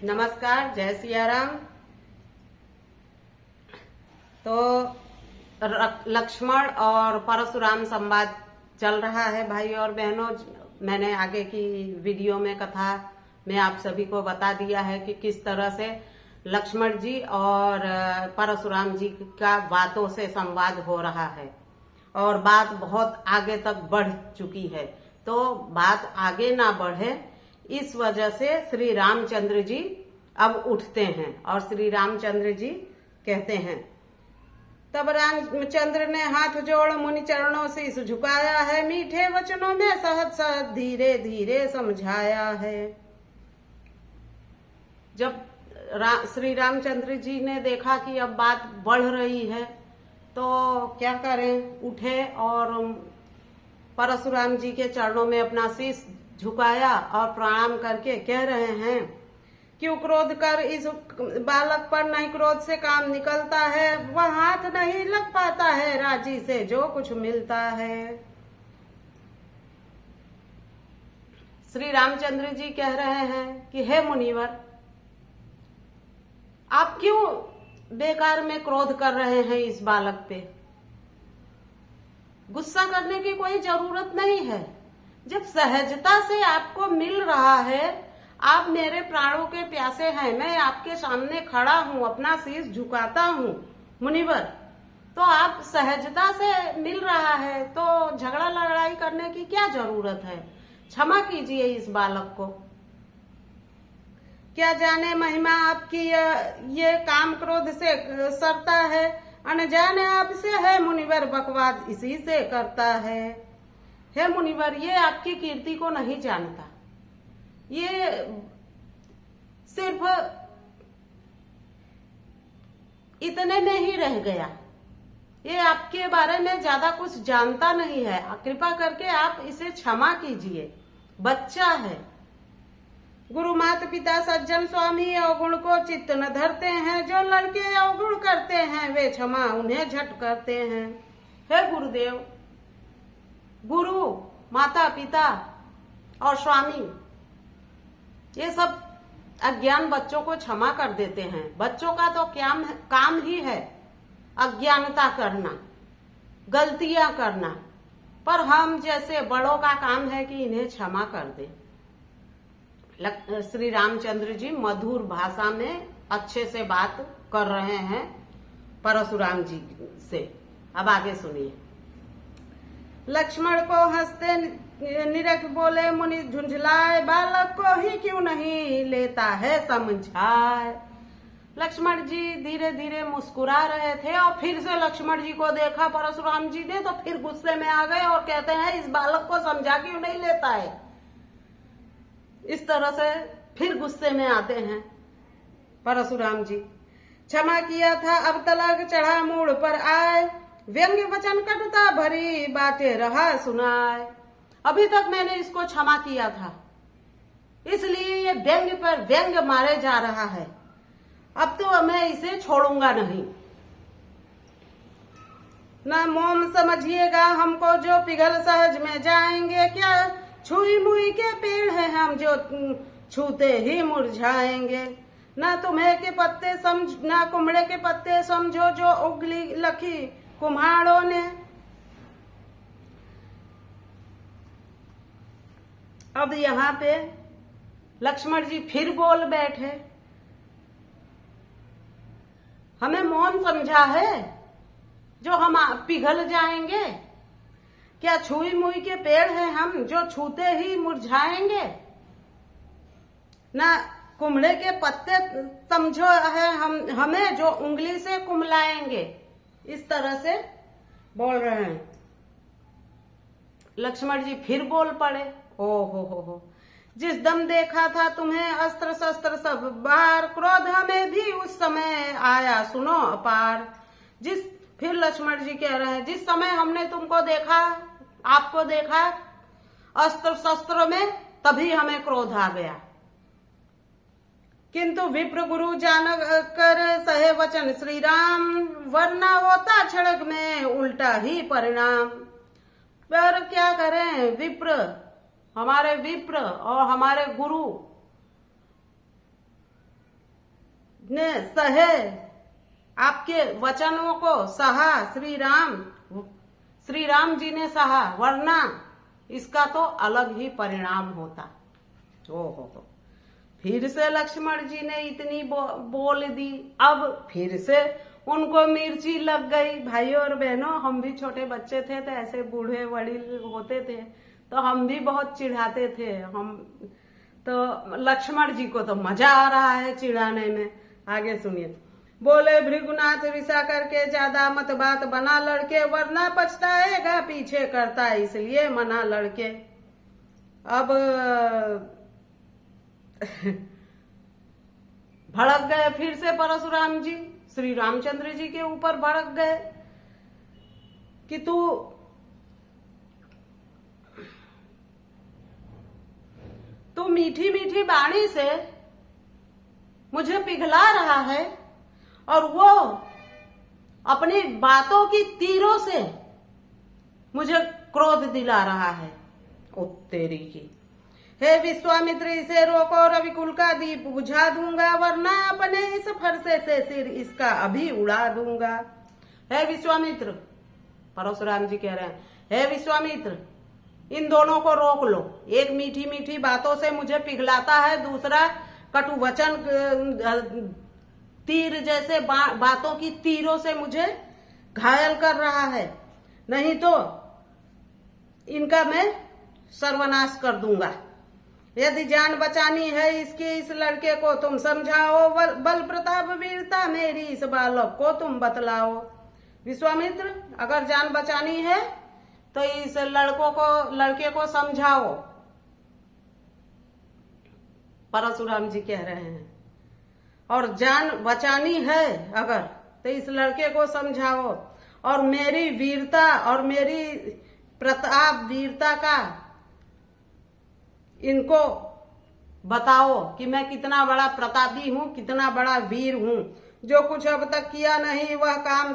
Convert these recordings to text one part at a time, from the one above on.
नमस्कार, जय सिया राम। तो लक्ष्मण और परशुराम संवाद चल रहा है भाई और बहनों। मैंने आगे की वीडियो में कथा में आप सभी को बता दिया है कि किस तरह से लक्ष्मण जी और परशुराम जी का बातों से संवाद हो रहा है और बात बहुत आगे तक बढ़ चुकी है। तो बात आगे ना बढ़े इस वजह से श्री रामचंद्र जी अब उठते हैं और श्री रामचंद्र जी कहते हैं, तब रामचंद्र ने हाथ जोड़ मुनि चरणों से शीश झुकाया है, मीठे वचनों में सहज सहज धीरे धीरे समझाया है। जब श्री रामचंद्र जी ने देखा कि अब बात बढ़ रही है तो क्या करें, उठे और परशुराम जी के चरणों में अपना शीश झुकाया और प्रणाम करके कह रहे हैं, क्यों क्रोध कर इस बालक पर नहीं क्रोध से काम निकलता है, वह हाथ नहीं लग पाता है राजी से जो कुछ मिलता है। श्री रामचंद्र जी कह रहे हैं कि हे मुनिवर, आप क्यों बेकार में क्रोध कर रहे हैं इस बालक पे। गुस्सा करने की कोई जरूरत नहीं है। जब सहजता से आपको मिल रहा है, आप मेरे प्राणों के प्यासे हैं, मैं आपके सामने खड़ा हूं, अपना शीश झुकाता हूं मुनिवर, तो आप सहजता से मिल रहा है तो झगड़ा लड़ाई करने की क्या जरूरत है। क्षमा कीजिए इस बालक को। क्या जाने महिमा आपकी ये काम क्रोध से सरता है, अनजाने आपसे है मुनिवर बकवास इसी से करता है। हे मुनिवर, ये आपकी कीर्ति को नहीं जानता, ये सिर्फ इतने में ही रह गया, ये आपके बारे में ज्यादा कुछ जानता नहीं है। कृपा करके आप इसे क्षमा कीजिए, बच्चा है। गुरु माता पिता सज्जन स्वामी अवगुण को चित्त न धरते हैं, जो लड़के अवगुण करते हैं वे क्षमा उन्हें झट करते हैं। हे गुरुदेव, गुरु माता पिता और स्वामी ये सब अज्ञान बच्चों को क्षमा कर देते हैं। बच्चों का तो काम ही है अज्ञानता करना, गलतियां करना, पर हम जैसे बड़ों का काम है कि इन्हें क्षमा कर दे। श्री रामचंद्र जी मधुर भाषा में अच्छे से बात कर रहे हैं परशुराम जी से। अब आगे सुनिए। लक्ष्मण को हंसते निरख बोले मुनि झुंझलाए, बालक को ही क्यों नहीं लेता है समझाए। लक्ष्मण जी धीरे धीरे मुस्कुरा रहे थे और फिर से लक्ष्मण जी को देखा परशुराम जी ने तो फिर गुस्से में आ गए और कहते हैं, इस बालक को समझा क्यों नहीं लेता है। इस तरह से फिर गुस्से में आते हैं परशुराम जी। क्षमा किया था अब तलक चढ़ा मूड पर आए, व्यंग्य वचन कटुता भरी बातें रहा सुनाए। अभी तक मैंने इसको क्षमा किया था, इसलिए ये व्यंग्य पर व्यंग्य मारे जा रहा है। अब तो मैं इसे छोड़ूंगा नहीं। ना मोम समझिएगा हमको जो पिघल सहज में जाएंगे, क्या छुई मुई के पेड़ हैं हम जो छूते ही मुरझाएंगे। ना तुम्हें के पत्ते समझ, ना कुमड़े के पत्ते समझो जो उगली लखी कुम्हाड़ों ने। अब यहाँ पे लक्ष्मण जी फिर बोल बैठे, हमें मौन समझा है जो हम पिघल जाएंगे। क्या छुई मुई के पेड़ हैं हम जो छूते ही मुरझाएंगे। ना कुम्हड़े के पत्ते समझो है हमें जो उंगली से कुम्हलाएंगे। इस तरह से बोल रहे हैं। लक्ष्मण जी फिर बोल पड़े, ओ हो, जिस दम देखा था तुम्हें अस्त्र शस्त्र सब बार, क्रोध हमें भी उस समय आया सुनो अपार। फिर लक्ष्मण जी कह रहे हैं, जिस समय हमने तुमको देखा, आपको देखा अस्त्र शस्त्र में, तभी हमें क्रोध आ गया। किंतु विप्र गुरु जान कर सहे वचन श्री राम, वरना होता क्षणक में उल्टा ही परिणाम। पर क्या करें, हमारे विप्र और हमारे गुरु ने सहे, आपके वचनों को सहा श्री राम जी ने सहा, वरना इसका तो अलग ही परिणाम होता। हो फिर से लक्ष्मण जी ने इतनी बोल दी। अब फिर से उनको मिर्ची लग गई। भाइयों और बहनों, हम भी छोटे बच्चे थे तो ऐसे बूढ़े वडील होते थे तो हम भी बहुत चिढ़ाते थे। हम तो लक्ष्मण जी को तो मजा आ रहा है चिढ़ाने में। आगे सुनिए। बोले भृगुनाथ रिसा करके ज्यादा मत बात बना लड़के, वरना पछताएगा पीछे करता इसलिए मना लड़के। अब भड़क गए फिर से परशुराम जी, श्री रामचंद्र जी के ऊपर भड़क गए कि तू मीठी मीठी वाणी से मुझे पिघला रहा है और वो अपनी बातों की तीरों से मुझे क्रोध दिला रहा है। ओ तेरी की, हे विश्वामित्र इसे रोको, रविकुल का दीप बुझा दूंगा, वरना अपने इस फरसे से सिर इसका अभी उड़ा दूंगा। हे विश्वामित्र, परशुराम जी कह रहे हैं, हे विश्वामित्र इन दोनों को रोक लो। एक मीठी मीठी बातों से मुझे पिघलाता है, दूसरा कटु वचन तीर जैसे बातों की तीरों से मुझे घायल कर रहा है। नहीं तो इनका मैं सर्वनाश कर दूंगा। यदि जान बचानी है इसके इस लड़के को तुम समझाओ, बल प्रताप वीरता मेरी इस बालक को तुम बतलाओ। विश्वामित्र, अगर जान बचानी है तो इस लड़के को समझाओ। परशुराम जी कह रहे हैं, और जान बचानी है अगर तो इस लड़के को समझाओ, और मेरी वीरता और मेरी प्रताप वीरता का इनको बताओ कि मैं कितना बड़ा प्रतापी हूं, कितना बड़ा वीर हूं। जो कुछ अब तक किया नहीं वह काम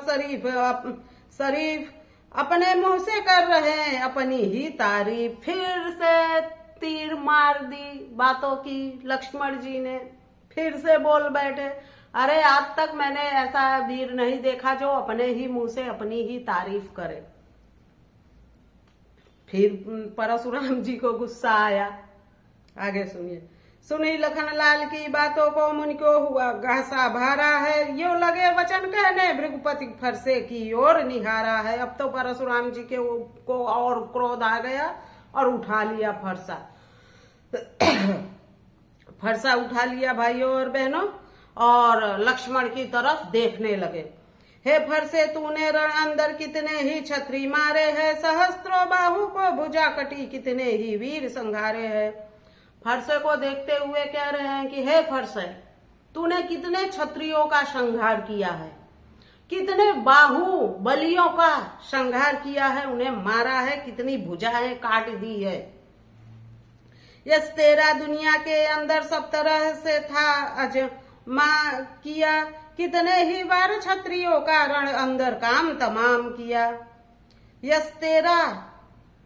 शरीफ अपने मुंह से कर रहे हैं अपनी ही तारीफ। फिर से तीर मार दी बातों की लक्ष्मण जी ने, फिर से बोल बैठे, अरे आज तक मैंने ऐसा वीर नहीं देखा जो अपने ही मुंह से अपनी ही तारीफ करे। फिर परशुराम जी को गुस्सा आया। आगे सुनिए। सुनी लखनलाल की बातों को मुनि को हुआ घासा भारा है, यो लगे वचन कहने भृगुपति फरसे की ओर निहारा है। अब तो परशुराम जी को और क्रोध आ गया और उठा लिया फरसा। फरसा उठा लिया भाइयों और बहनों, और लक्ष्मण की तरफ देखने लगे। हे फरसे, तूने रण अंदर कितने ही छत्री मारे हैं, सहस्त्रों बाहु को भुजा कटी कितने ही वीर संघारे हैं। फरसे को देखते हुए कह रहे हैं कि हे फरसे, तूने कितने क्षत्रियों का संहार किया है, कितने बाहु बलियों का संहार किया है, उन्हें मारा है, कितनी भुजाएं काट दी है। यस तेरा दुनिया के अंदर सब तरह से था अजमा किया, कितने ही बार क्षत्रियों का रण अंदर काम तमाम किया। यस तेरा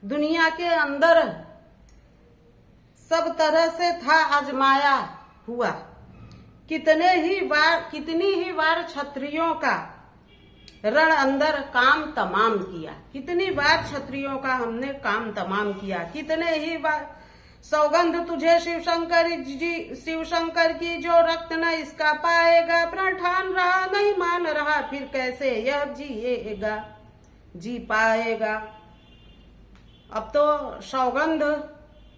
दुनिया के अंदर सब तरह से था आजमाया हुआ, कितनी ही बार क्षत्रियों का रण अंदर काम तमाम किया। कितनी बार क्षत्रियों का हमने काम तमाम किया, कितने ही बार सौगंध तुझे शिवशंकर की जो रक्त न इसका पाएगा, प्रण ठान रहा नहीं मान रहा, फिर कैसे यह जी पाएगा। अब तो सौगंध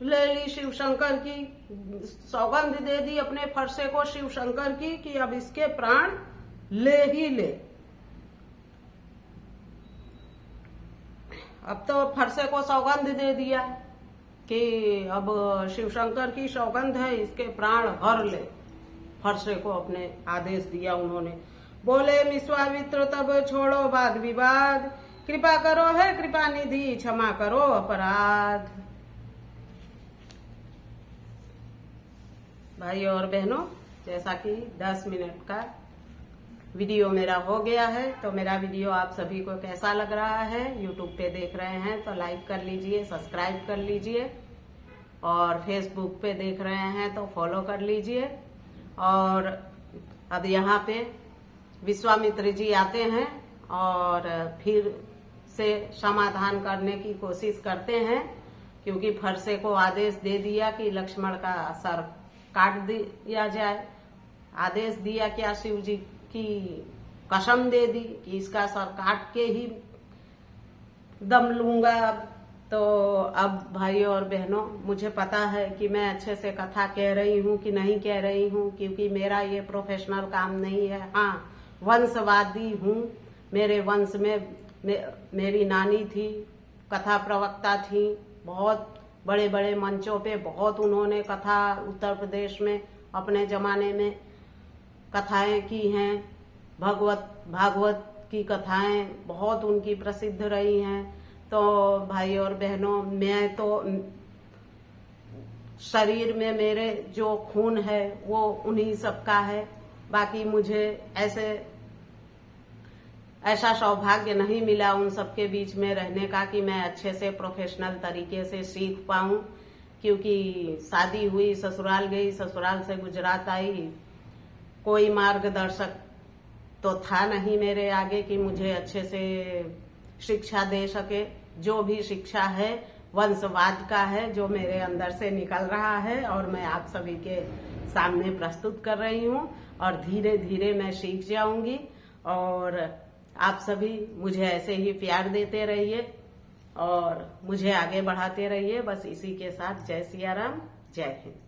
ले ली शिवशंकर की, सौगंध दे दी अपने फरसे को शिवशंकर की कि अब इसके प्राण ले ही ले। अब तो फरसे को सौगंध दे दिया कि अब शिवशंकर की सौगंध है, इसके प्राण हर ले। फरसे को अपने आदेश दिया उन्होंने। बोले विश्वामित्र, तब छोड़ो वाद विवाद, कृपा करो है कृपा निधि, क्षमा करो अपराध। भाई और बहनों, जैसा कि 10 मिनट का वीडियो मेरा हो गया है, तो मेरा वीडियो आप सभी को कैसा लग रहा है, यूट्यूब पे देख रहे हैं तो लाइक कर लीजिए, सब्सक्राइब कर लीजिए, और फेसबुक पे देख रहे हैं तो फॉलो कर लीजिए, और अब यहाँ पे विश्वामित्र जी आते हैं और फिर से समाधान करने की कोशिश करते हैं, क्योंकि फरसे को आदेश दे दिया कि लक्ष्मण का सर काट दिया जाए। आदेश दिया क्या, शिव जी की कसम दे दी कि इसका सर काट के ही दम लूंगा। तो अब भाइयों और बहनों, मुझे पता है कि मैं अच्छे से कथा कह रही हूँ कि नहीं कह रही हूँ, क्योंकि मेरा ये प्रोफेशनल काम नहीं है। हाँ, वंशवादी हूँ। मेरे वंश में मेरी नानी थी, कथा प्रवक्ता थी। बहुत बड़े बड़े मंचों पे बहुत उन्होंने कथा उत्तर प्रदेश में अपने जमाने में कथाएं की हैं। भागवत की कथाएं बहुत उनकी प्रसिद्ध रही हैं। तो भाई और बहनों, मैं तो शरीर में मेरे जो खून है वो उन्हीं सबका है। बाकी मुझे ऐसा सौभाग्य नहीं मिला उन सबके बीच में रहने का कि मैं अच्छे से प्रोफेशनल तरीके से सीख पाऊं, क्योंकि शादी हुई, ससुराल गई, ससुराल से गुजरात आई, कोई मार्गदर्शक तो था नहीं मेरे आगे कि मुझे अच्छे से शिक्षा दे सके। जो भी शिक्षा है वंशवाद का है, जो मेरे अंदर से निकल रहा है और मैं आप सभी के सामने प्रस्तुत कर रही हूँ। और धीरे धीरे मैं सीख जाऊंगी और आप सभी मुझे ऐसे ही प्यार देते रहिए और मुझे आगे बढ़ाते रहिए। बस इसी के साथ जय सिया राम, जय हिंद।